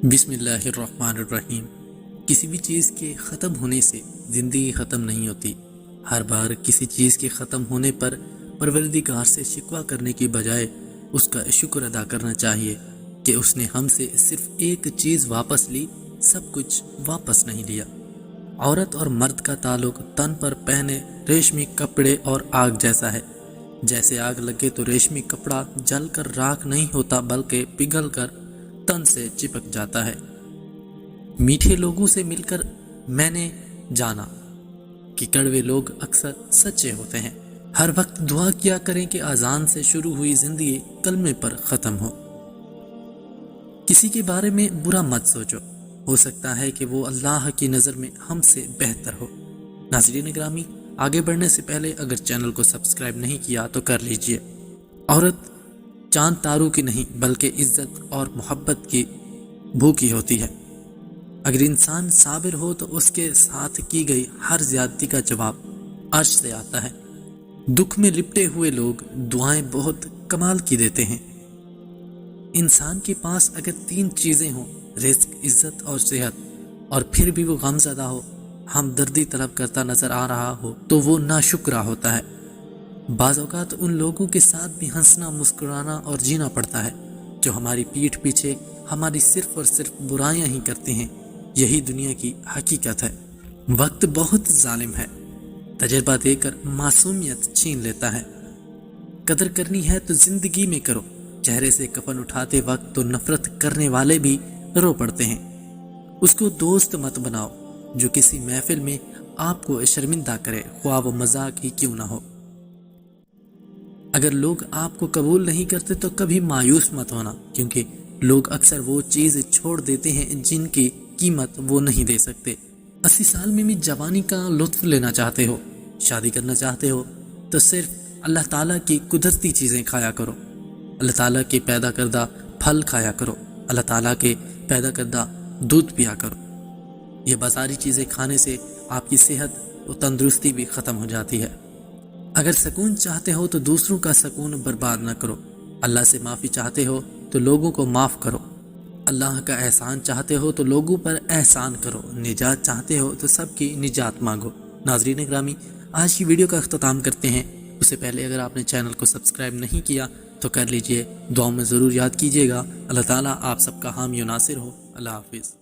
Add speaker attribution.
Speaker 1: بسم اللہ الرحمن الرحیم۔ کسی بھی چیز کے ختم ہونے سے زندگی ختم نہیں ہوتی۔ ہر بار کسی چیز کے ختم ہونے پر پروردگار سے شکوہ کرنے کی بجائے اس کا شکر ادا کرنا چاہیے کہ اس نے ہم سے صرف ایک چیز واپس لی، سب کچھ واپس نہیں لیا۔ عورت اور مرد کا تعلق تن پر پہنے ریشمی کپڑے اور آگ جیسا ہے۔ جیسے آگ لگے تو ریشمی کپڑا جل کر راکھ نہیں ہوتا بلکہ پگھل کر تن سے چپک جاتا ہے۔ میٹھے لوگوں سے مل کر میں نے جانا کہ کڑوے لوگ اکثر سچے ہوتے ہیں۔ ہر وقت دعا کیا کریں کہ اذان سے شروع ہوئی زندگی کلمے پر ختم ہو۔ کسی کے بارے میں برا مت سوچو، ہو سکتا ہے کہ وہ اللہ کی نظر میں ہم سے بہتر ہو۔ ناظرین گرامی، آگے بڑھنے سے پہلے اگر چینل کو سبسکرائب نہیں کیا تو کر لیجئے۔ عورت چاند تاروں کی نہیں بلکہ عزت اور محبت کی بھوکی ہوتی ہے۔ اگر انسان صابر ہو تو اس کے ساتھ کی گئی ہر زیادتی کا جواب عرش سے آتا ہے۔ دکھ میں لپٹے ہوئے لوگ دعائیں بہت کمال کی دیتے ہیں۔ انسان کے پاس اگر 3 چیزیں ہوں، رزق، عزت اور صحت، اور پھر بھی وہ غم زدہ ہو، ہمدردی طلب کرتا نظر آ رہا ہو تو وہ ناشکرا ہوتا ہے۔ بعض اوقات ان لوگوں کے ساتھ بھی ہنسنا، مسکرانا اور جینا پڑتا ہے جو ہماری پیٹھ پیچھے ہماری صرف اور صرف برائیاں ہی کرتے ہیں۔ یہی دنیا کی حقیقت ہے۔ وقت بہت ظالم ہے، تجربہ دے کر معصومیت چھین لیتا ہے۔ قدر کرنی ہے تو زندگی میں کرو۔ چہرے سے کفن اٹھاتے وقت تو نفرت کرنے والے بھی رو پڑتے ہیں۔ اس کو دوست مت بناؤ جو کسی محفل میں آپ کو شرمندہ کرے، خواہ وہ مذاق ہی کیوں نہ ہو۔ اگر لوگ آپ کو قبول نہیں کرتے تو کبھی مایوس مت ہونا، کیونکہ لوگ اکثر وہ چیز چھوڑ دیتے ہیں جن کی قیمت وہ نہیں دے سکتے۔ 80 سال میں بھی جوانی کا لطف لینا چاہتے ہو، شادی کرنا چاہتے ہو تو صرف اللہ تعالیٰ کی قدرتی چیزیں کھایا کرو، اللہ تعالیٰ کے پیدا کردہ پھل کھایا کرو، اللہ تعالیٰ کے پیدا کردہ دودھ پیا کرو۔ یہ بازاری چیزیں کھانے سے آپ کی صحت و تندرستی بھی ختم ہو جاتی ہے۔ اگر سکون چاہتے ہو تو دوسروں کا سکون برباد نہ کرو۔ اللہ سے معافی چاہتے ہو تو لوگوں کو معاف کرو۔ اللہ کا احسان چاہتے ہو تو لوگوں پر احسان کرو۔ نجات چاہتے ہو تو سب کی نجات مانگو۔ ناظرین گرامی، آج کی ویڈیو کا اختتام کرتے ہیں۔ اس سے پہلے اگر آپ نے چینل کو سبسکرائب نہیں کیا تو کر لیجئے۔ دعاؤں میں ضرور یاد کیجیے گا۔ اللہ تعالیٰ آپ سب کا حامی و ناصر ہو۔ اللہ حافظ۔